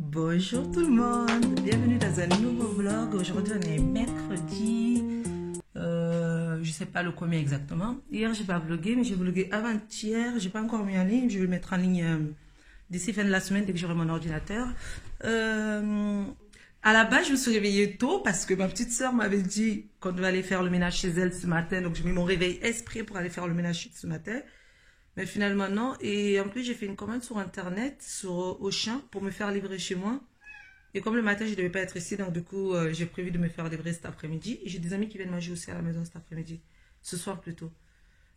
Bonjour tout le monde, bienvenue dans un nouveau vlog. Aujourd'hui on est mercredi, je sais pas le combien exactement. Hier j'ai pas vlogué, mais j'ai vlogué avant-hier, j'ai pas encore mis en ligne, je vais le mettre en ligne d'ici fin de la semaine dès que j'aurai mon ordinateur. À la base je me suis réveillée tôt parce que ma petite soeur m'avait dit qu'on devait aller faire le ménage chez elle ce matin, donc j'ai mis mon réveil exprès pour aller faire le ménage ce matin. Mais finalement, non. Et en plus, j'ai fait une commande sur Internet, sur Auchan, pour me faire livrer chez moi. Et comme le matin, je ne devais pas être ici, donc du coup, j'ai prévu de me faire livrer cet après-midi. Et j'ai des amis qui viennent manger aussi à la maison cet après-midi. Ce soir plutôt.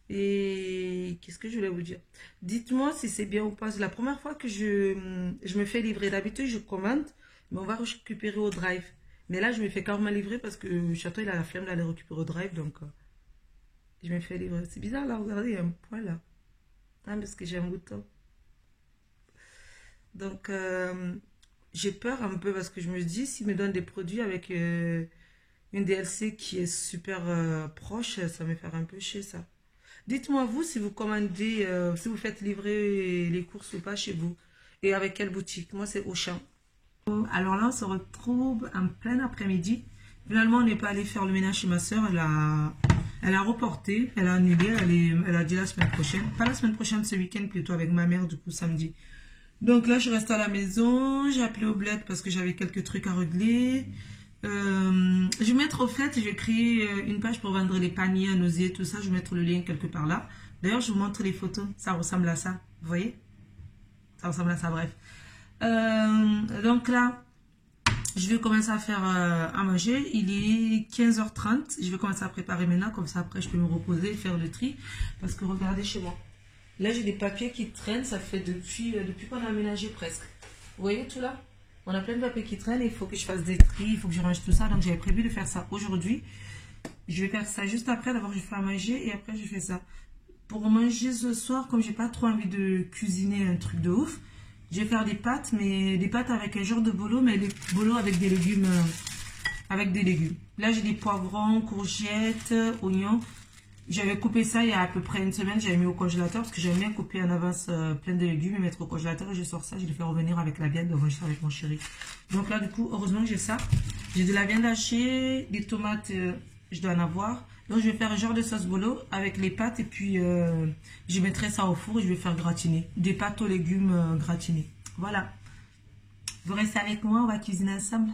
Et qu'est-ce que je voulais vous dire? Dites-moi si c'est bien ou pas. C'est la première fois que je me fais livrer. D'habitude, je commande, mais on va récupérer au drive. Mais là, je me fais carrément livrer parce que le château, il a la flemme d'aller récupérer au drive. Donc, je me fais livrer. C'est bizarre là, regardez, il y a un point là. Ah, parce que j'ai un bouton. Donc, j'ai peur un peu parce que je me dis, s'ils me donnent des produits avec une DLC qui est super proche, ça me fait un peu chier ça. Dites-moi vous si vous commandez, si vous faites livrer les courses ou pas chez vous. Et avec quelle boutique? Moi, c'est Auchan. Alors là, on se retrouve en plein après-midi. Finalement, on n'est pas allé faire le ménage chez ma soeur. Elle a reporté, elle a annulé, elle a dit la semaine prochaine. Pas la semaine prochaine, ce week-end plutôt avec ma mère, du coup samedi. Donc là, je reste à la maison. J'ai appelé au bled parce que j'avais quelques trucs à régler. Je vais mettre au fait, je vais créer une page pour vendre les paniers à nausier, tout ça. Je vais mettre le lien quelque part là. D'ailleurs, je vous montre les photos. Ça ressemble à ça. Vous voyez? Ça ressemble à ça, bref. Donc là, je vais commencer à faire à manger. Il est 15h30. Je vais commencer à préparer maintenant. Comme ça, après, je peux me reposer et faire le tri. Parce que regardez chez moi. Là, j'ai des papiers qui traînent. Ça fait depuis qu'on a aménagé presque. Vous voyez tout là? On a plein de papiers qui traînent. Il faut que je fasse des tris. Il faut que je range tout ça. Donc, j'avais prévu de faire ça aujourd'hui. Je vais faire ça juste après. D'abord, je fais à manger. Et après, je fais ça. Pour manger ce soir, comme j'ai pas trop envie de cuisiner un truc de ouf, je vais faire des pâtes, mais des pâtes avec un genre de bolo, mais des bolos avec des légumes. Là, j'ai des poivrons, courgettes, oignons. J'avais coupé ça il y a à peu près une semaine. J'avais mis au congélateur parce que j'aime bien couper en avance plein de légumes et mettre au congélateur. Je sors ça, je le fais revenir avec la viande, donc je ça avec mon chéri. Donc là, du coup, heureusement que j'ai ça. J'ai de la viande hachée, des tomates, je dois en avoir. Donc, je vais faire un genre de sauce bolo avec les pâtes et puis je mettrai ça au four et je vais faire gratiner. Des pâtes aux légumes gratinés. Voilà. Vous restez avec moi, on va cuisiner ensemble.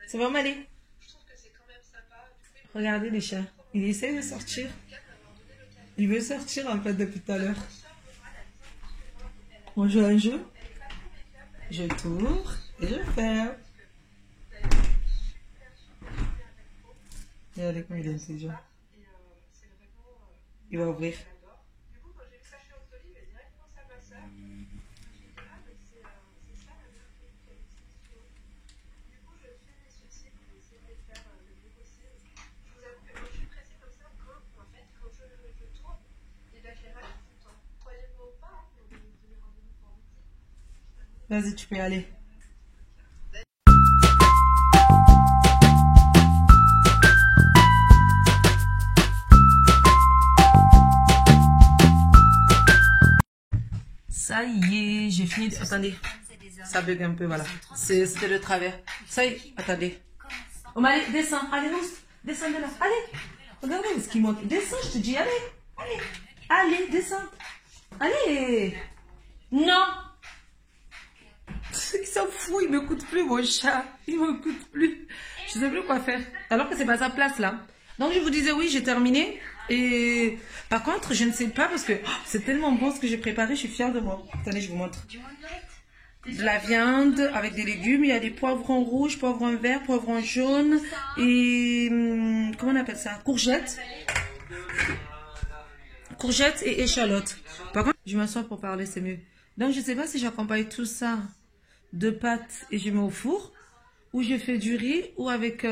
C'est bon, Malé? Regardez les chats. Il essaie de sortir. Il veut sortir en fait depuis tout à l'heure. On joue à un jeu. Je tourne et je ferme. Regardez comme il est intelligent. Il va ouvrir. Vas-y, tu peux y aller. Ça y est, j'ai fini. Attendez, ça bug un peu, voilà. C'était le travers. Ça y est, attendez. Oh, allez, descends, allez, non, descends de là. Allez, regardez ce qui manque. Descends, je te dis, allez, allez, allez, descends. Allez. Non. Il s'en fout, il me coûte plus, mon chat. Il me coûte plus. Je sais plus quoi faire. Alors que c'est pas sa place, là. Donc, je vous disais, oui, j'ai terminé. Et par contre, je ne sais pas parce que c'est tellement bon ce que j'ai préparé. Je suis fière de moi. Attendez, je vous montre. De la viande avec des légumes. Il y a des poivrons rouges, poivrons verts, poivrons jaunes. Et comment on appelle ça? Courgettes. Courgettes et échalotes. Par contre, je m'assois pour parler, c'est mieux. Donc, je ne sais pas si j'accompagne tout ça de pâtes et je mets au four, ou je fais du riz, ou avec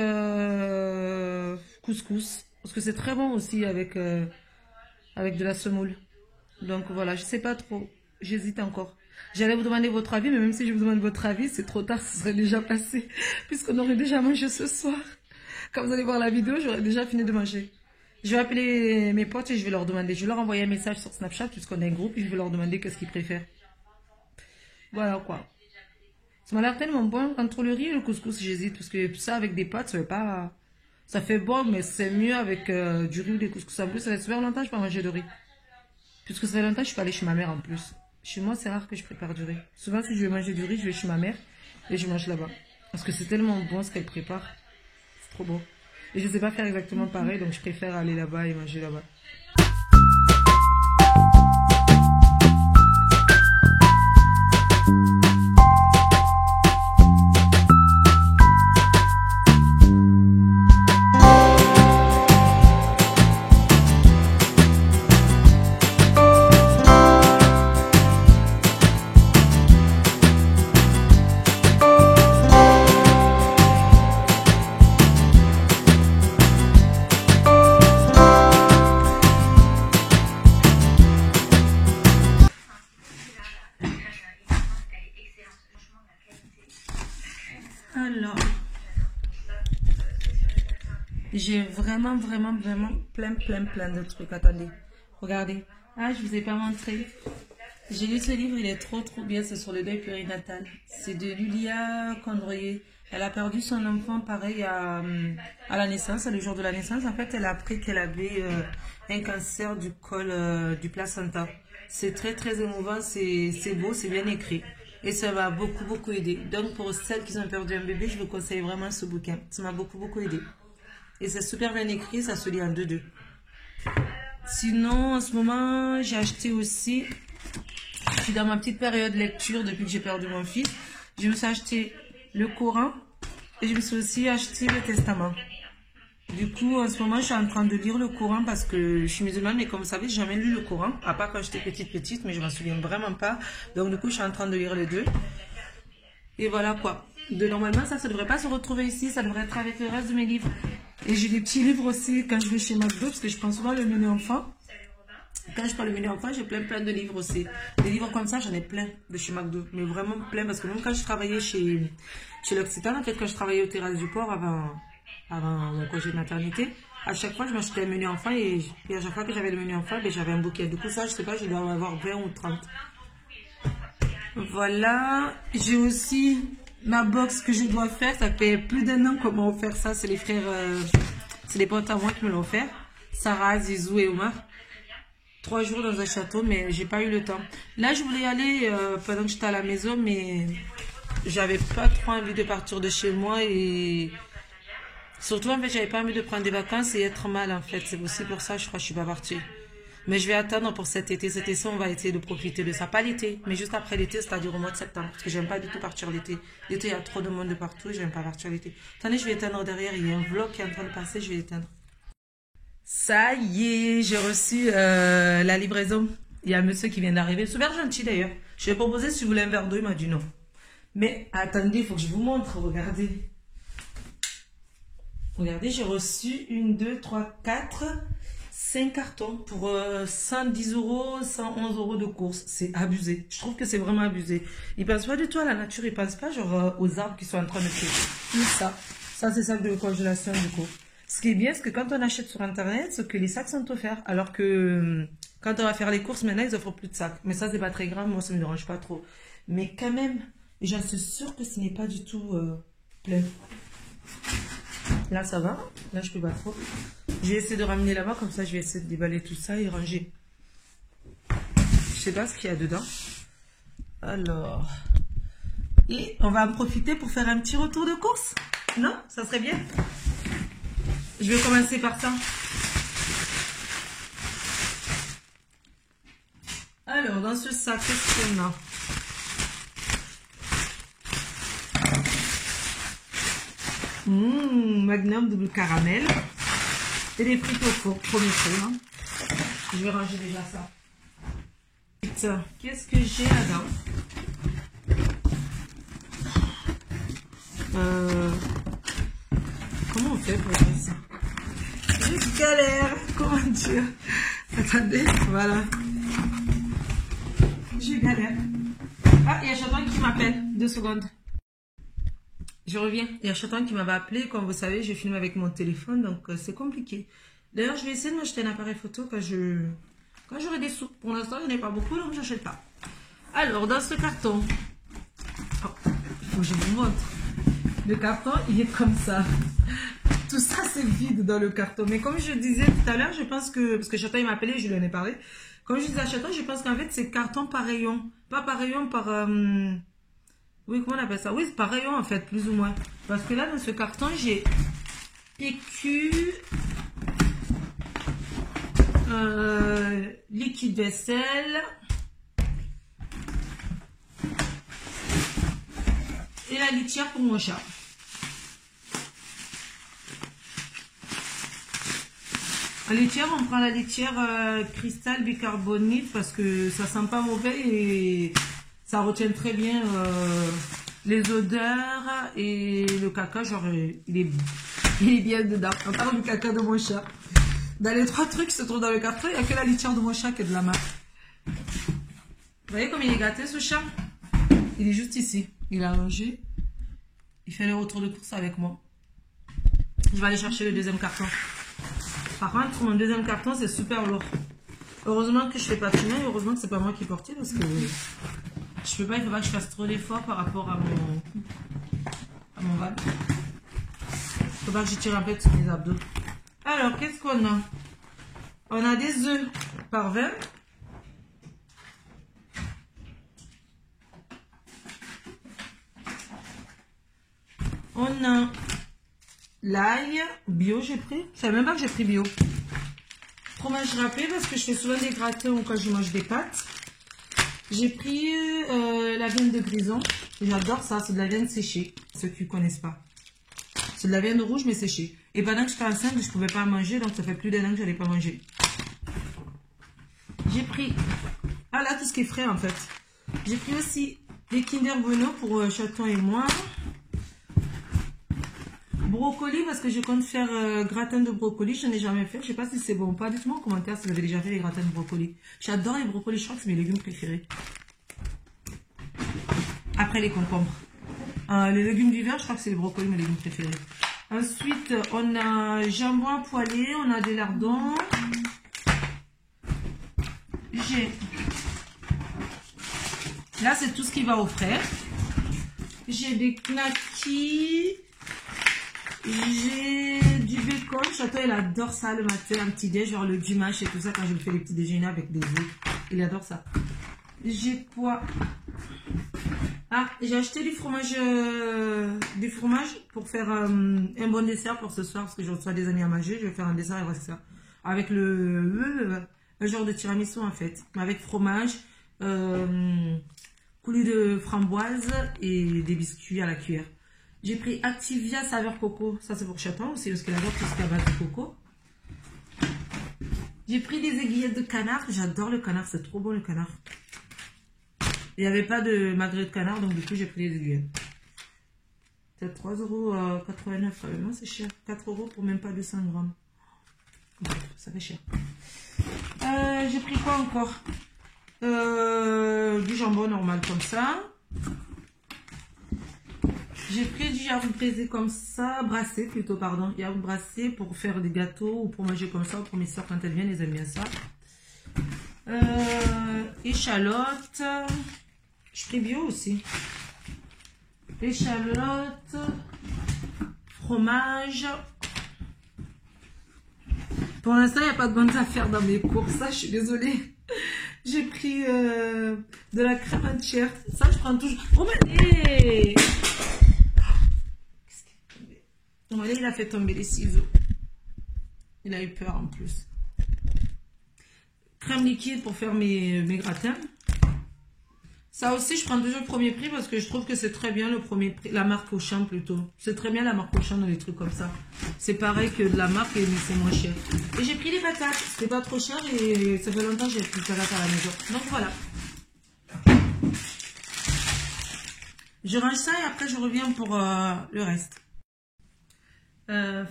couscous. Parce que c'est très bon aussi avec de la semoule. Donc voilà, je sais pas trop. J'hésite encore. J'allais vous demander votre avis, mais même si je vous demande votre avis, c'est trop tard, ce serait déjà passé. Puisqu'on aurait déjà mangé ce soir. Quand vous allez voir la vidéo, j'aurais déjà fini de manger. Je vais appeler mes potes et je vais leur demander. Je vais leur envoyer un message sur Snapchat, puisqu'on a un groupe, et je vais leur demander qu'est-ce qu'ils préfèrent. Voilà quoi. Ça m'a l'air tellement bon. Entre le riz et le couscous, j'hésite. Parce que ça, avec des pâtes, ça fait pas... Ça fait bon, mais c'est mieux avec du riz ou des couscous. En plus, ça fait super longtemps que je peux manger de riz. Puisque ça fait longtemps que je suis pas allée chez ma mère en plus. Chez moi, c'est rare que je prépare du riz. Souvent, si je veux manger du riz, je vais chez ma mère et je mange là-bas. Parce que c'est tellement bon ce qu'elle prépare. C'est trop bon. Et je sais pas faire exactement pareil, donc je préfère aller là-bas et manger là-bas. Alors, j'ai vraiment plein de trucs. Attendez, regardez. Ah, je vous ai pas montré. J'ai lu ce livre, il est trop bien. C'est sur le deuil périnatal. C'est de Lulia Condroyer. Elle a perdu son enfant pareil à la naissance, le jour de la naissance. En fait, elle a appris qu'elle avait un cancer du col du placenta. C'est très émouvant, c'est beau, c'est bien écrit. Et ça m'a beaucoup aidé. Donc pour celles qui ont perdu un bébé, je vous conseille vraiment ce bouquin. Ça m'a beaucoup aidé. Et c'est super bien écrit, ça se lit en 2-2. Sinon, en ce moment, j'ai acheté aussi... Je suis dans ma petite période lecture depuis que j'ai perdu mon fils. Je me suis acheté le Coran et je me suis aussi acheté le Testament. Du coup, en ce moment, je suis en train de lire le Coran parce que je suis musulmane, mais comme vous savez, j'ai jamais lu le Coran, à part quand j'étais petite, mais je m'en souviens vraiment pas. Donc, du coup, je suis en train de lire les deux. Et voilà quoi. Normalement, ça devrait pas se retrouver ici, ça devrait être avec le reste de mes livres. Et j'ai des petits livres aussi quand je vais chez McDo, parce que je prends souvent le menu enfant. Quand je prends le menu enfant, j'ai plein de livres aussi. Des livres comme ça, j'en ai plein de chez McDo. Mais vraiment plein, parce que même quand je travaillais chez l'Occitane, en fait, quand je travaillais au Terrasse du Port avant mon congé de maternité, à chaque fois, je m'achetais un menu enfant et à chaque fois que j'avais le menu enfant, ben, j'avais un bouquet. Du coup, ça, je sais pas, je dois en avoir 20 ou 30. Voilà. J'ai aussi ma box que je dois faire. Ça fait plus d'un an qu'on m'a offert ça. C'est les frères, c'est les potes à moi qui me l'ont offert. Sarah, Zizou et Omar. 3 jours dans un château, mais j'ai pas eu le temps. Là, je voulais y aller pendant que j'étais à la maison, mais j'avais pas trop envie de partir de chez moi et surtout, en fait, j'avais pas envie de prendre des vacances et être mal, en fait. C'est aussi pour ça, je crois, que je suis pas partie. Mais je vais attendre pour cet été. Cet été, on va essayer de profiter de ça. Pas l'été, mais juste après l'été, c'est-à-dire au mois de septembre. Parce que j'aime pas du tout partir l'été. L'été, il y a trop de monde de partout. J'aime pas partir l'été. Attendez, je vais éteindre derrière. Il y a un vlog qui est en train de passer. Je vais éteindre. Ça y est, j'ai reçu la livraison. Il y a un monsieur qui vient d'arriver. Super gentil d'ailleurs. Je lui ai proposé si je voulais un verre d'eau. Il m'a dit non. Mais attendez, il faut que je vous montre. Regardez. Regardez, j'ai reçu 1, 2, 3, 4, 5 cartons pour 110 €, 111 € de course. C'est abusé. Je trouve que c'est vraiment abusé. Ils ne pensent pas du tout à la nature. Ils ne pensent pas genre aux arbres qui sont en train de cuire. Tout ça. Ça, c'est sac de congélation du coup. Ce qui est bien, c'est que quand on achète sur Internet, c'est que les sacs sont offerts. Alors que quand on va faire les courses, maintenant, ils offrent plus de sacs. Mais ça, c'est pas très grave. Moi, ça me dérange pas trop. Mais quand même, j'en suis sûre que ce n'est pas du tout plein. Là, ça va. Là, je peux pas trop. Je vais essayer de ramener là-bas. Comme ça, je vais essayer de déballer tout ça et ranger. Je sais pas ce qu'il y a dedans. Alors. Et on va en profiter pour faire un petit retour de course. Non? Ça serait bien. Je vais commencer par ça. Alors, dans ce sac, qu'est-ce qu'on a? Magnum double caramel. Et des frites au four, premier truc. Hein. Je vais ranger déjà ça. Putain, qu'est-ce que j'ai là-dedans? Comment on fait pour faire ça? Je galère, comment dire? Attendez, voilà. J'ai galère. Ah, il y a Chantal qui m'appelle. 2 secondes. Je reviens. Il y a Chantal qui m'avait appelé. Comme vous savez, je filme avec mon téléphone, donc c'est compliqué. D'ailleurs, je vais essayer de m'acheter un appareil photo quand j'aurai des sous. Pour l'instant, il n'y en a pas beaucoup, donc je n'achète pas. Alors, dans ce carton, oh, il faut que je vous montre. Le carton, il est comme ça. Tout ça, c'est vide dans le carton. Mais comme je disais tout à l'heure, je pense que... Parce que Chantal m'a appelé, je lui en ai parlé. Comme je disais à Chantal, je pense qu'en fait, c'est carton par rayon. Pas par rayon, par... Oui, comment on appelle ça? Oui, c'est par rayon, en fait, plus ou moins. Parce que là, dans ce carton, j'ai PQ... liquide vaisselle... Et la litière pour mon chat. La litière, on prend la litière cristal bicarbonate parce que ça sent pas mauvais et ça retient très bien les odeurs et le caca, genre il est bien dedans. On parle du caca de mon chat. Dans les 3 trucs qui se trouvent dans le carton, il n'y a que la litière de mon chat qui est de la marque. Vous voyez comme il est gâté ce chat? Il est juste ici. Il a allongé. Il fait le retour de course avec moi. Je vais aller chercher le deuxième carton. Par contre, mon deuxième carton, c'est super lourd. Heureusement que je fais pas fumer. Heureusement que c'est pas moi qui porte parce que je peux pas, il faut pas que je fasse trop d'efforts par rapport à mon van. Il faut pas que je tire un peu sur mes abdos. Alors, qu'est-ce qu'on a? On a des œufs par 20. On a l'ail bio, j'ai pris. Je savais même pas que j'ai pris bio. Fromage râpé parce que je fais souvent des gratins ou quand je mange des pâtes. J'ai pris la viande de grison. J'adore ça, c'est de la viande séchée. Ceux qui ne connaissent pas. C'est de la viande rouge mais séchée. Et pendant que j'étais enceinte, je ne pouvais pas manger, donc ça fait plus d'un an que je n'allais pas manger. J'ai pris... Ah là, tout ce qui est frais en fait. J'ai pris aussi des Kinder Bueno pour Chaton et moi. Brocoli parce que je compte faire gratin de brocoli. Je n'en ai jamais fait. Je ne sais pas si c'est bon ou pas. Dites-moi en commentaire si vous avez déjà fait les gratins de brocoli. J'adore les brocolis. Je crois que c'est mes légumes préférés. Après les concombres. Les légumes d'hiver, je crois que c'est les brocolis mes légumes préférés. Ensuite, on a jambon à poêler. On a des lardons. J'ai... Là, c'est tout ce qui va au frais. J'ai des knackis. J'ai du bacon. Chaton, il adore ça le matin, un petit déj, genre le dimanche et tout ça, quand je me fais les petits déjeuners avec des œufs. Il adore ça. J'ai quoi? Ah, j'ai acheté du fromage pour faire un bon dessert pour ce soir, parce que je reçois des amis à manger. Je vais faire un dessert avec ça. Avec le genre de tiramisu en fait. Avec fromage, coulis de framboise et des biscuits à la cuillère. J'ai pris Activia saveur coco. Ça, c'est pour Chaton aussi, parce qu'elle adore tout ce qui est à base de coco. J'ai pris des aiguillettes de canard. J'adore le canard. C'est trop bon, le canard. Il n'y avait pas de magret de canard, donc du coup, j'ai pris des aiguillettes. C'est 3,89 €. Vraiment, c'est cher. 4 € pour même pas 200 grammes. Ça fait cher. J'ai pris quoi encore? Du jambon normal comme ça. J'ai pris du yaourt braisé comme ça, brassé plutôt, pardon. Yaourt brassé pour faire des gâteaux ou pour manger comme ça. Ou pour mes soeurs quand elles viennent, elles aiment bien ça. Échalote. Je pris bio aussi. Échalote. Fromage. Pour l'instant, il n'y a pas de bonnes affaires dans mes courses. Ça, je suis désolée. J'ai pris de la crème entière. Ça, je prends toujours. Oh, mais... Bon, là, il a fait tomber les ciseaux. Il a eu peur en plus. Crème liquide pour faire mes gratins. Ça aussi, je prends toujours le premier prix parce que je trouve que c'est très bien le premier prix. La marque Auchan plutôt. C'est très bien la marque Auchan dans les trucs comme ça. C'est pareil que de la marque et c'est moins cher. Et j'ai pris les patates. C'était pas trop cher et ça fait longtemps que j'ai pris des patates à la maison. Donc voilà. Je range ça et après je reviens pour le reste.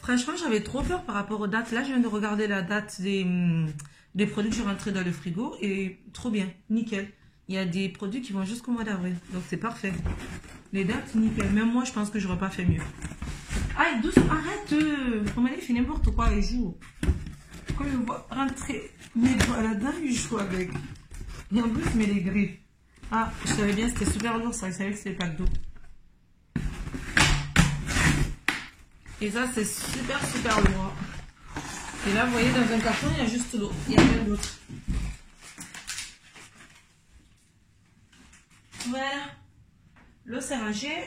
Franchement, j'avais trop peur par rapport aux dates. Là, je viens de regarder la date des produits que j'ai rentrés dans le frigo et trop bien, nickel. il y a des produits qui vont jusqu'au mois d'avril. Donc c'est parfait. Les dates, nickel. Même moi, je pense que j'aurais pas fait mieux. Aïe, doucement, arrête. On m'a dit, fait n'importe quoi les jours. Quand je vois rentrer mes doigts là-dedans, je joue avec. Et en plus, je mets les griffes. Ah, je savais bien, c'était super lourd, ça. Je savais que c'était pas d'eau. Et ça, c'est super, super lourd. Et là, vous voyez, dans un carton, il y a juste l'eau. Il n'y a rien d'autre. Voilà. L'eau s'est rangée.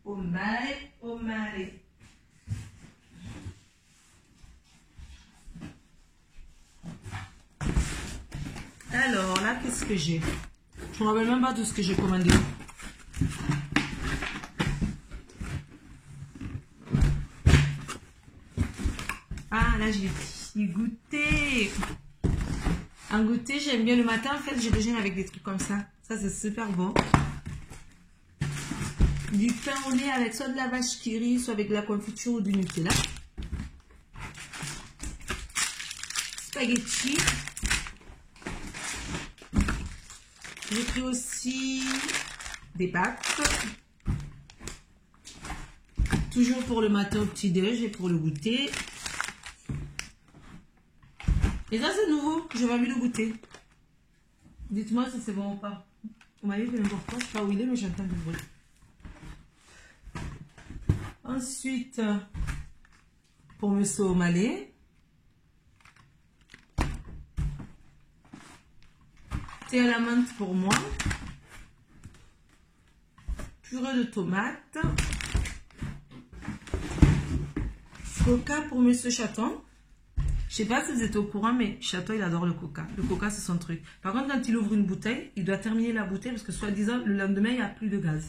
Au mare, au mare. Alors, là, qu'est-ce que j'ai? Je ne me rappelle même pas de ce que j'ai commandé. Ah, là, j'ai goûté. Un goûter, j'aime bien le matin. En fait, je déjeune avec des trucs comme ça. Ça, c'est super bon. Du pain au lait avec soit de la vache qui rit, soit avec de la confiture ou du Nutella. Spaghetti. J'ai pris aussi des pâtes. Toujours pour le matin au petit-déj et pour le goûter. Et ça, c'est nouveau. J'avais envie de goûter. Dites-moi si c'est bon ou pas. On m'a dit que n'importe quoi. Je ne sais pas où il est, mais j'entends du bruit. Ensuite, pour me saumaler. Thé à la menthe pour moi. Purée de tomates. Coca pour Monsieur Chaton. Je sais pas si vous êtes au courant, mais Chaton, il adore le coca. Le coca, c'est son truc. Par contre, quand il ouvre une bouteille, il doit terminer la bouteille parce que, soi-disant, le lendemain, il n'y a plus de gaz.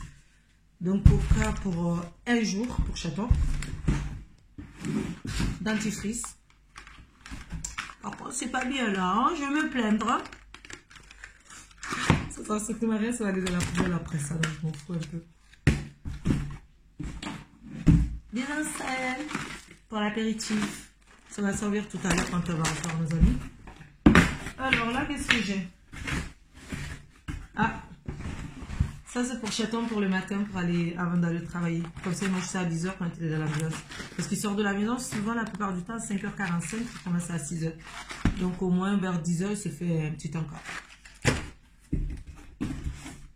Donc, coca pour un jour pour Chaton. Dentifrice. Par contre, c'est pas bien là, hein? Je vais me plaindre. C'est que Maria, ça va aller dans la poubelle après ça, donc je m'en fous un peu. Des ancelles pour l'apéritif. Ça va servir tout à l'heure quand on va refaire nos amis. Alors là, qu'est-ce que j'ai? Ah, ça c'est pour Chaton pour le matin, pour aller avant d'aller travailler. Comme ça, il mange ça à 10h quand il est dans la maison. Parce qu'il sort de la maison souvent la plupart du temps à 5h45, il commence à 6h. Donc au moins vers 10h, il s'est fait un petit encart.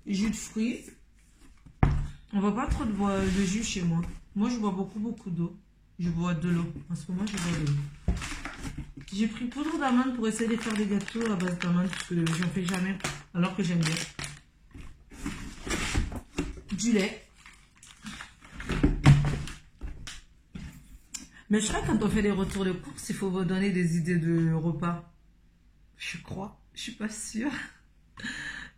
Jus de fruits. On ne voit pas trop de jus chez moi. Moi, je bois beaucoup d'eau. Je bois de l'eau. En ce moment, je bois de l'eau. J'ai pris poudre d'amande pour essayer de faire des gâteaux à base d'amande parce que j'en fais jamais. Alors que j'aime bien. Du lait. Mais je crois que quand on fait des retours de courses, il faut vous donner des idées de repas. Je crois. Je suis pas sûre.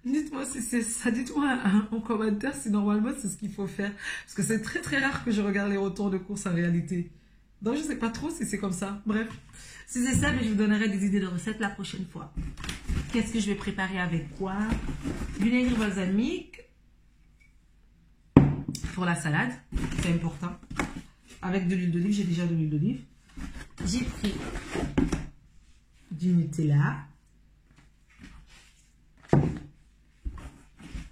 Dites-moi si c'est ça. Dites-moi en commentaire si normalement c'est ce qu'il faut faire. Parce que c'est très rare que je regarde les retours de courses en réalité. Donc je sais pas trop si c'est comme ça. Bref. Si c'est ça, mais je vous donnerai des idées de recettes la prochaine fois. Qu'est-ce que je vais préparer avec quoi? Vinaigre balsamique. Pour la salade. C'est important. Avec de l'huile d'olive. J'ai déjà de l'huile d'olive. J'ai pris du Nutella.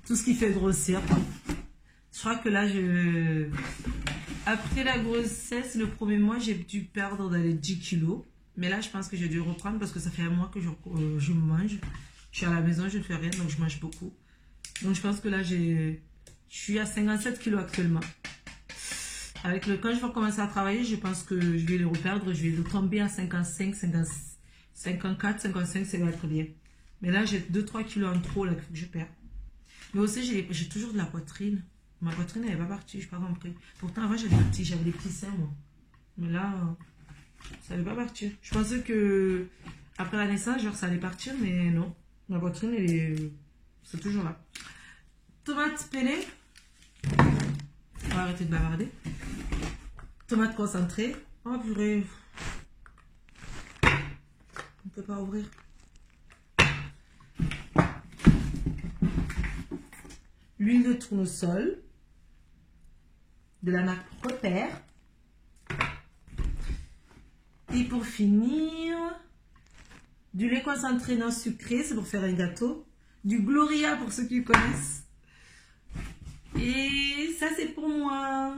Tout ce qui fait grossir. Je crois que là, après la grossesse, le premier mois, j'ai dû perdre dans les 10 kilos. Mais là, je pense que j'ai dû reprendre parce que ça fait un mois que je mange. Je suis à la maison, je ne fais rien, donc je mange beaucoup. Donc, je pense que là, je suis à 57 kilos actuellement. Quand je vais commencer à travailler, je pense que je vais les reperdre. Je vais tomber à 55, 54, 55, ça va être bien. Mais là, j'ai 2-3 kilos en trop là, qu'il faut que je perds. Mais aussi, j'ai toujours de la poitrine. Ma poitrine, elle n'est pas partie, je n'ai pas compris. Pourtant, avant, j'avais des petits seins, moi. Mais là, ça n'allait pas partir. Je pensais que après la naissance, genre, ça allait partir, mais non. Ma poitrine, c'est toujours là. Tomate peinée. On va arrêter de bavarder. Tomate concentrée. Oh, purée. On ne peut pas ouvrir. L'huile de tournesol, de la marque Repère. Et pour finir, du lait concentré non sucré, c'est pour faire un gâteau. Du Gloria pour ceux qui connaissent. Et ça c'est pour moi.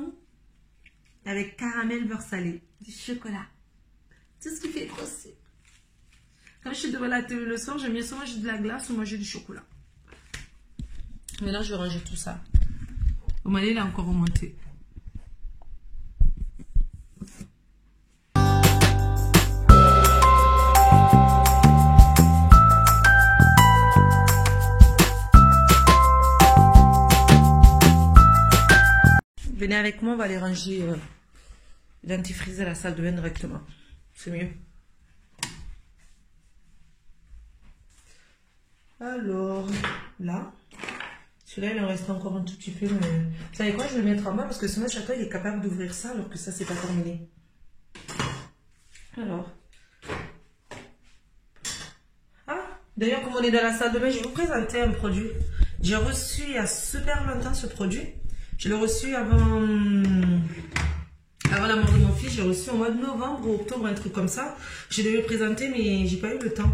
Avec caramel beurre salé. Du chocolat. Tout ce qui fait grossir. Quand je suis devant la télé le soir, j'aime bien soit manger de la glace ou manger du chocolat. Mais là je vais ranger tout ça. Au Mali il a encore remonté. Venez avec moi, on va aller ranger le dentifrice à la salle de bain directement. C'est mieux. Alors, là, celui-là, il en reste encore un tout petit peu, mais... Vous savez quoi, je vais le mettre en bas parce que sinon, chacun il est capable d'ouvrir ça alors que ça, c'est pas terminé. Alors. Ah, d'ailleurs, comme on est dans la salle de bain, je vais vous présenter un produit. J'ai reçu il y a super longtemps ce produit. Je l'ai reçu avant la mort de mon fils. J'ai reçu au mois de novembre ou octobre, un truc comme ça. Je devais le présenter, mais j'ai pas eu le temps.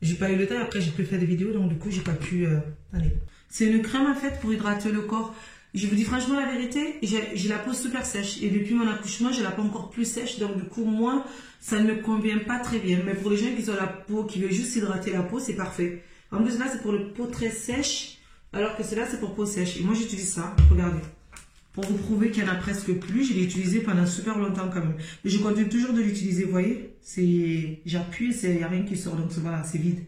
J'ai pas eu le temps. Après, j'ai pu faire des vidéos, donc du coup, j'ai pas pu. Allez. C'est une crème en fait pour hydrater le corps. Je vous dis franchement la vérité, j'ai la peau super sèche. Et depuis mon accouchement, j'ai la peau encore plus sèche. Donc du coup, moi, ça ne me convient pas très bien. Mais pour les gens qui ont la peau, qui veulent juste hydrater la peau, c'est parfait. En plus, là, c'est pour le peau très sèche. Alors que celle-là, c'est pour peau sèche. Et moi, j'utilise ça. Regardez. Pour vous prouver qu'il n'y en a presque plus, je l'ai utilisé pendant super longtemps quand même. Mais je continue toujours de l'utiliser, vous voyez. J'appuie et il n'y a rien qui sort, donc voilà, c'est vide.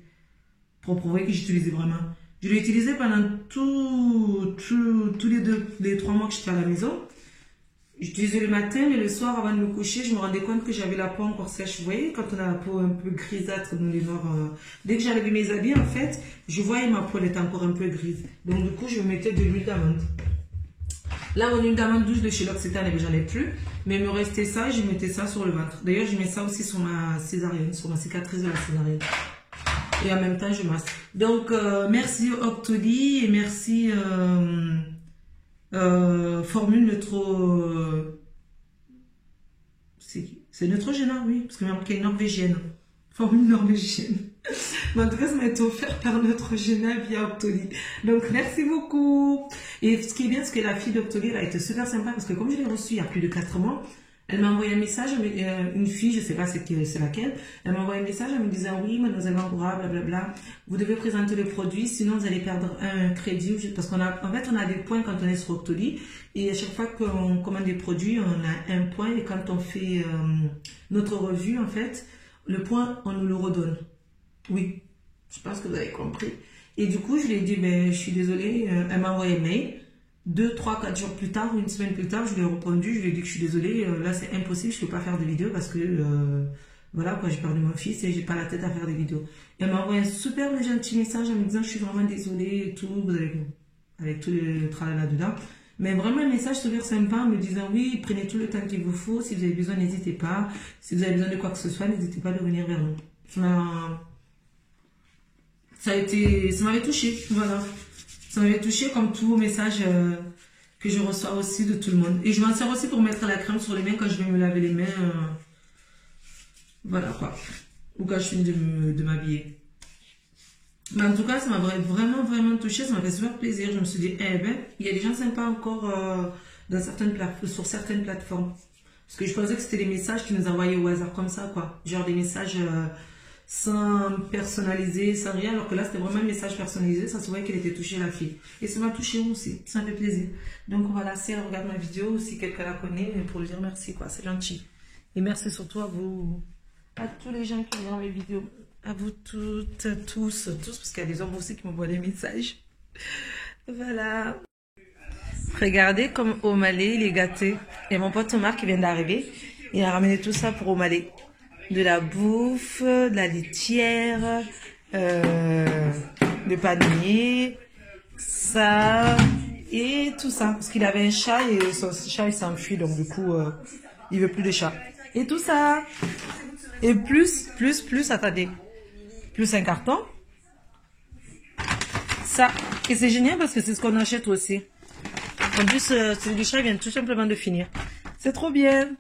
Pour prouver que j'utilisais vraiment. Je l'ai utilisé pendant tous les 3 mois que j'étais à la maison. J'utilisais le matin et le soir avant de me coucher, je me rendais compte que j'avais la peau encore sèche. Vous voyez, quand on a la peau un peu grisâtre dans les noirs. Dès que j'enlevais mes habits, en fait, je voyais ma peau, elle était encore un peu grise. Donc du coup, je mettais de l'huile d'amande. Là, mon huile d'amande douce de chez L'Occitane, j'en ai plus. Mais il me restait ça et je mettais ça sur le ventre. D'ailleurs, je mets ça aussi sur ma césarienne, sur ma cicatrice de la césarienne. Et en même temps, je masse. Donc, merci Octoly et merci Formule Neutro... c'est Neutrogena, oui, parce que c'est norvégienne. Formule norvégienne. Mais en tout cas, ça m'a été offert par Neutrogena via Octoly. Donc, merci beaucoup. Et ce qui est bien, c'est que la fille d'Octoly, elle a été super sympa parce que comme je l'ai reçue il y a plus de 4 mois, elle m'a envoyé un message, une fille, je ne sais pas c'est laquelle, elle m'a envoyé un message en me disant oui, mademoiselle Bangoura, blablabla, vous devez présenter le produit, sinon vous allez perdre un crédit, parce qu'en fait, on a des points quand on est sur Octoly, et à chaque fois qu'on commande des produits, on a un point, et quand on fait notre revue, en fait, le point, on nous le redonne. Oui, je pense que vous avez compris. Et du coup, je lui ai dit, ben, je suis désolée, elle m'a envoyé un mail. 2, 3, 4 jours plus tard, ou une semaine plus tard, je lui ai répondu, je lui ai dit que je suis désolée, là c'est impossible, je ne peux pas faire de vidéo parce que, voilà, quoi, j'ai perdu mon fils et j'ai pas la tête à faire des vidéos. Et elle m'a envoyé un super gentil message en me disant, je suis vraiment désolée et tout, avec tout le travail là-dedans. Mais vraiment un message super sympa en me disant, oui, prenez tout le temps qu'il vous faut, si vous avez besoin, n'hésitez pas, si vous avez besoin de quoi que ce soit, n'hésitez pas de venir vers nous. Ça m'avait touché, voilà. Ça m'avait touché comme tous vos messages que je reçois aussi de tout le monde. Et je m'en sers aussi pour mettre la crème sur les mains quand je vais me laver les mains. Voilà quoi. Ou quand je finis de m'habiller. Mais en tout cas, ça m'a vraiment touché. Ça m'a fait super plaisir. Je me suis dit, eh ben, il y a des gens sympas encore sur certaines plateformes. Parce que je pensais que c'était des messages qu'ils nous envoyaient au hasard comme ça, quoi. Genre des messages... sans personnaliser, sans rien, alors que là c'était vraiment un message personnalisé, ça se voyait qu'elle était touchée la fille. Et ça m'a touché aussi, ça me fait plaisir. Donc voilà, si elle regarde ma vidéo, si quelqu'un la connaît, pour lui dire merci quoi, c'est gentil. Et merci surtout à vous, à tous les gens qui regardent mes vidéos, à vous toutes, tous, parce qu'il y a des hommes aussi qui m'envoient des messages. Voilà. Regardez comme Omalé, il est gâté. Et mon pote Omar qui vient d'arriver, il a ramené tout ça pour Omalé. De la bouffe, de la litière, de panier, ça et tout ça. Parce qu'il avait un chat et son chat il s'enfuit donc du coup il veut plus de chat. Et tout ça. Et plus, attendez. Plus un carton. Ça. Et c'est génial parce que c'est ce qu'on achète aussi. En plus celui du chat vient tout simplement de finir. C'est trop bien.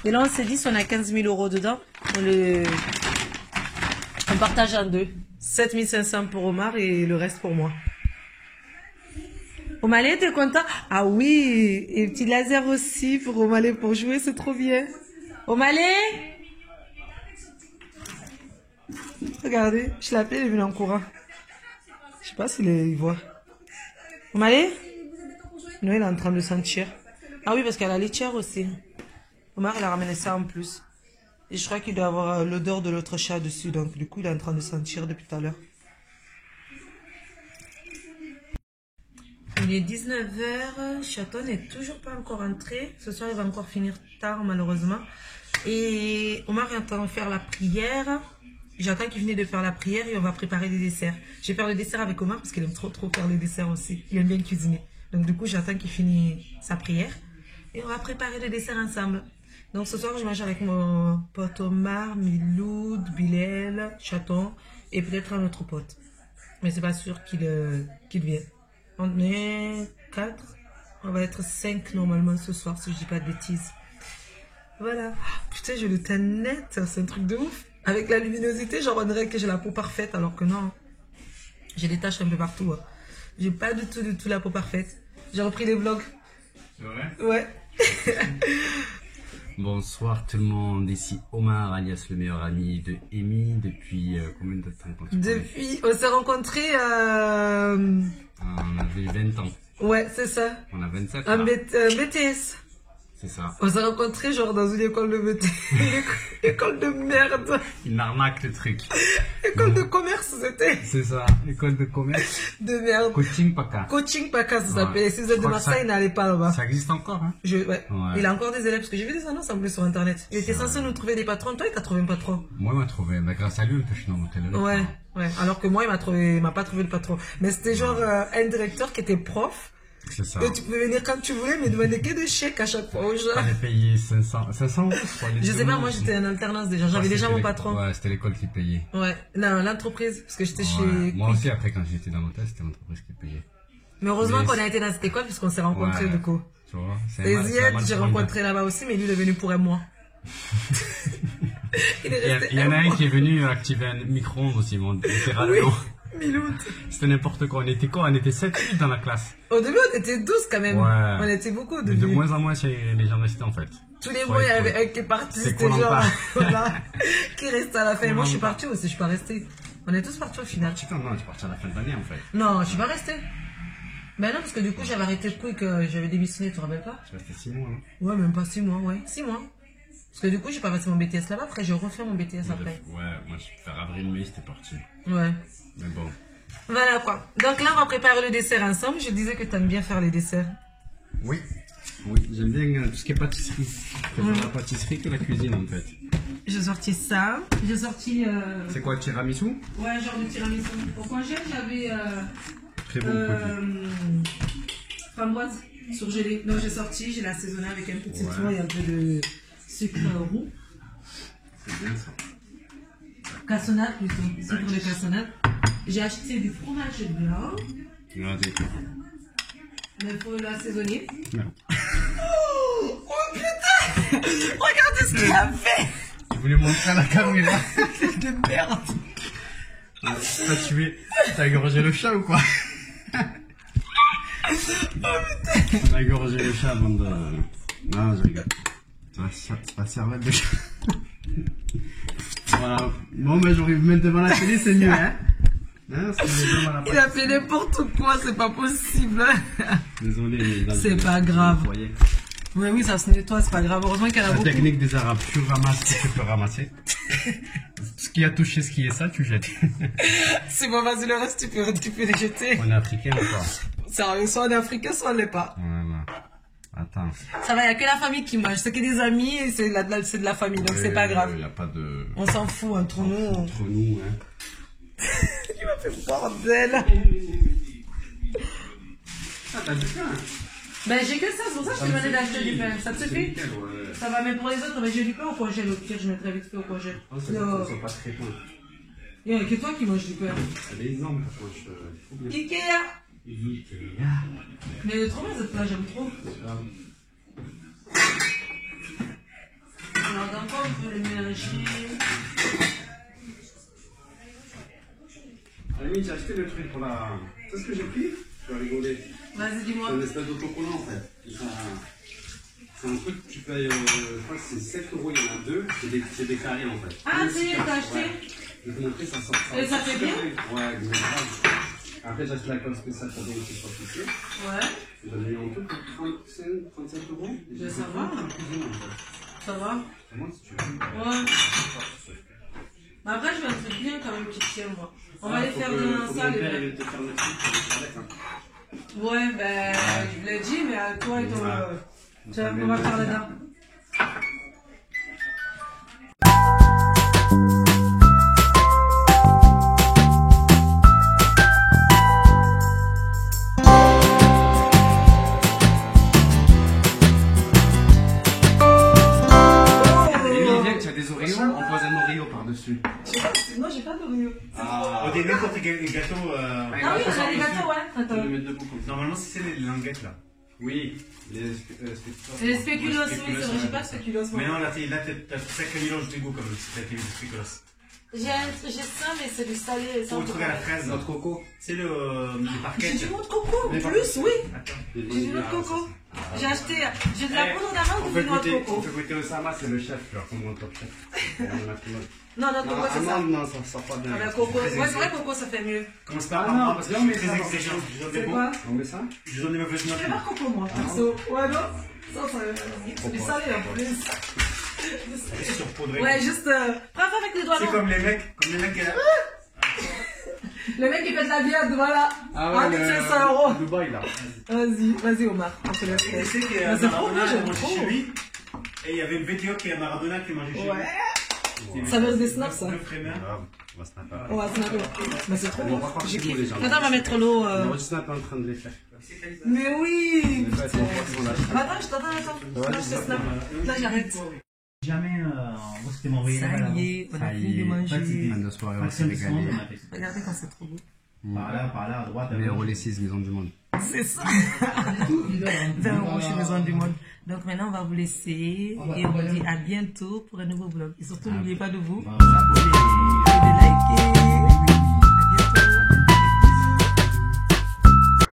Et là, on s'est dit, si on a 15 000 € dedans, on partage en deux. 7500 pour Omar et le reste pour moi. Omalé, t'es content? Ah oui, et petit laser aussi pour Omalé pour jouer, c'est trop bien. Omalé? Regardez, je l'appelle, il est venu en courant. Je sais pas il voit. Omalé? Non, il est en train de sentir. Ah oui, parce qu'elle a la laitière aussi. Omar, il a ramené ça en plus. Et je crois qu'il doit avoir l'odeur de l'autre chat dessus, donc du coup, il est en train de sentir depuis tout à l'heure. Il est 19h, Chaton n'est toujours pas encore rentré. Ce soir, il va encore finir tard, malheureusement. Et Omar est en train de faire la prière. J'attends qu'il finisse de faire la prière et on va préparer des desserts. Je vais faire le dessert avec Omar parce qu'il aime trop faire les desserts aussi. Il aime bien cuisiner. Donc du coup, j'attends qu'il finisse sa prière. Et on va préparer le dessert ensemble. Donc ce soir, je mange avec mon pote Omar, Miloud, Bilal, Chaton et peut-être un autre pote. Mais c'est pas sûr qu'il vienne. On est 4. On va être 5 normalement ce soir si je dis pas de bêtises. Voilà. Putain, j'ai le teint net. C'est un truc de ouf. Avec la luminosité, genre on dirait que j'ai la peau parfaite alors que non. J'ai des taches un peu partout. Hein. J'ai pas du tout la peau parfaite. J'ai repris les vlogs. C'est vrai? Ouais. Bonsoir tout le monde, ici Omar alias le meilleur ami de Amy depuis combien de temps? Depuis, on s'est rencontrés on avait 20 ans. Ouais, c'est ça. On a 27 Un ans. BTS. C'est ça. On s'est rencontrés genre dans une école de BTS. École de merde. Une arnaque le truc. École de commerce, c'était. C'est ça, école de commerce. De merde. Coaching PACA. Coaching PACA, ça s'appelle. Ouais. Si vous êtes de Marseille, n'allez pas là-bas. Ça existe encore, hein? Ouais. Il a encore des élèves, parce que j'ai vu des annonces en plus sur internet. Il était censé nous trouver des patrons. Toi, il t'a trouvé un patron? Moi, il m'a trouvé. Bah, grâce à lui, je suis dans mon téléphone. Ouais, ouais. Alors que moi, il m'a pas trouvé le patron. Mais c'était genre un directeur qui était prof. C'est ça. Et tu pouvais venir quand tu voulais, mais demander que des chèques à chaque fois aux gens. J'avais payé 500 euros pour aller. Je sais pas, moi j'étais en alternance déjà. J'avais déjà mon patron. Ouais, c'était l'école qui payait. Ouais, non, l'entreprise, parce que j'étais chez. Moi aussi, après, quand j'étais dans l'hôtel, c'était l'entreprise qui payait. Mais heureusement qu'on a été dans cette école, puisqu'on s'est rencontrés du coup. Tu vois, et Ziad, j'ai rencontré là-bas aussi, mais lui, il est venu pour un mois. Il y en a un qui est venu activer un micro-ondes aussi, littéralement. Oui. Miloud. C'était n'importe quoi. On était quoi? On était 7-8 dans la classe. Au début, on était 12 quand même. Ouais. On était beaucoup au Mais début. de moins en moins chez les gens restés en fait. Tous les mois, il y avait un qui est parti. C'était genre, voilà, qui restait à la fin. Et moi, je suis partie aussi, je suis pas restée. On est tous partis au final. Non, tu es parti à la fin de l'année en fait. Non, je suis pas restée. Ben non, parce que du coup, j'avais arrêté le coup et que j'avais démissionné, tu te rappelles pas? Tu restais 6 mois, non? Ouais, même pas 6 mois, ouais. 6 mois. Parce que du coup, j'ai pas passé mon BTS là-bas, après j'ai refait mon BTS après. Ouais, moi, vers avril-mai, c'était parti. Ouais. Mais bon. Voilà quoi. Donc là, on va préparer le dessert ensemble. Je disais que tu aimes bien faire les desserts. Oui. Oui, j'aime bien tout ce qui est pâtisserie. Je préfère la pâtisserie que la cuisine en fait. J'ai sorti ça. J'ai sorti. C'est quoi, tiramisu? Ouais, genre de tiramisu. Au congèle, j'avais. Très bon produit. Framboise surgelée. Donc j'ai sorti, j'ai assaisonné avec un petit citron et un peu de sucre roux. C'est bien ça. Cassonade plutôt. Sucre de cassonade. J'ai acheté du fromage blanc. Regardez. Mais il faut l'assaisonner. Non. Oh putain! Regardez ce qu'il a fait! Je voulais montrer à la caméra. De merde! T'as égorgé le chat ou quoi? Oh putain! On a égorgé le chat avant de. Non, je rigole. C'est pas cervelle de chat. Voilà. Bon, bah, j'aurais pu me mettre devant la télé, c'est mieux, hein? Non, il a fait n'importe quoi, c'est pas possible. Désolé, c'est pas grave. Oui, oui, ça se nettoie, c'est pas grave. Heureusement qu'il y en a beaucoup. La technique des Arabes, tu ramasses ce que tu peux ramasser. Ce qui a touché, ce qui est ça, tu jettes. C'est bon, vas-y, le reste, tu peux les jeter. On est africain ou pas? Sérieux, soit on est africain, soit on l'est pas. Voilà. Attends. Ça va, il n'y a que la famille qui mange. C'est que des amis et c'est de la famille, donc c'est pas grave. Il n'y a pas de. On s'en fout entre nous. Entre nous, hein. Il m'a fait bordel. Ah, t'as du pain? Ben j'ai que ça, c'est pour ça que je t'ai demandé d'acheter du pain. Ça te suffit? Nickel, ouais. Ça va, mais pour les autres, ben, j'ai du pain au congèle. Au pire, je mettrai vite fait au congèle. Oh, ça sont pas très pain. Il n'y a que toi qui manges du pain. Elle est énorme, Ikea! Ikea. Mais elle est trop bien cette plat, j'aime trop. Alors, d'un coup, on peut les mélanger. acheté le truc pour la. C'est ce que j'ai pris? Tu vas rigoler. Vas-y, dis-moi. C'est une espèce d'autocollant en fait. C'est un truc que tu payes, je crois que c'est 7 euros, il y en a deux, c'est des carrés en fait. Ah, tu sais, t'as acheté? Je vais te montrer, ça sort. Et ça fait bien? Ouais, mais grave. Après, j'ai acheté la colle spéciale pour donner sur le fichier. Ouais. J'en ai eu en tout pour 37 euros. Ben, ça va. Ça va? Moi, si tu veux. Ouais. Mais après, je vais un truc bien quand même qui tient, moi. On va aller faire dans la salle. Il te faire le truc pour les toilettes. Ouais, ben, je l'ai dit, mais à toi et ton. On va faire là-dedans. Tu as des Oreos, on pose un Oreo par-dessus. Non, j'ai pas d'Oreo. Au début, quand tu les gâteaux. Ah oui, j'ai les gâteaux, ouais. On Attends. peut le mettre debout comme ça. Normalement, c'est les languettes là. Oui, les Les spéculoos, oui, c'est vrai, j'ai pas de spéculoos. Mais non, là, t'as sacré mélange de goût comme si t'as été des spéculoos. J'ai ça, mais c'est du salé. Ou le truc à la fraise. Notre coco. C'est le parquet. J'ai du noix de coco, en plus, oui. Attends. J'ai du noix de coco. J'ai acheté, j'ai de la poudre d'amande ou du noix de On coco. fait goûter Osama, c'est le chef, genre comme mon top chef. Non, notre coco, c'est ça. Non, ça sort pas bien. Ah, ben, coco. Ouais, c'est vrai, coco, ça fait mieux. Commence pas Ah non, par parce que non, je mais suis très ça va. exigeant. Je donne C'est des quoi? On met ça? Je donne des mauvaises notes. Je vais pas coco, moi, perso. Ouais, non? Ça, c'est du salé en plus. C'est surpoudré. Ouais, juste, prends ça avec les doigts. C'est non? comme les mecs qui là. Le mec qui fait de la viande, voilà. Ah Ah, ouais, tu fais 100 euros. Dubaï là. Vas-y, Omar. On te laisse. Tu sais qu'il y Mais a c'est trop Maradona bien, qui j'aime mangeait trop. chez lui. Et il y avait une vidéo qui est Maradona qui mangeait chez lui. Ouais. Ça veut des snaps, ça. Le frémin. On va snapper. On va snapper. Mais c'est trop On bon. va voir J'ai si vous, les kiffé. gens. Attends, on va mettre l'eau. On va snap en train de les faire. Mais oui. Les fêtes, on voit si on lâche. Attends, je t'attends, attends. Là, je te snap. Là, j'arrête. Jamais, moi c'était m'envoyer Ça là-bas. y est, on a fini de manger. Fin de soirée, on Pas s'est de seconde, régalé. on a fait ça. Regardez quand c'est trop beau. Par là, à droite. Meilleur les 6 maisons du monde. C'est ça. 20 euros chez Maison du Monde. Donc maintenant, on va vous laisser et on vous dit à bientôt pour un nouveau vlog. Et surtout, n'oubliez pas de vous Abonné. abonner.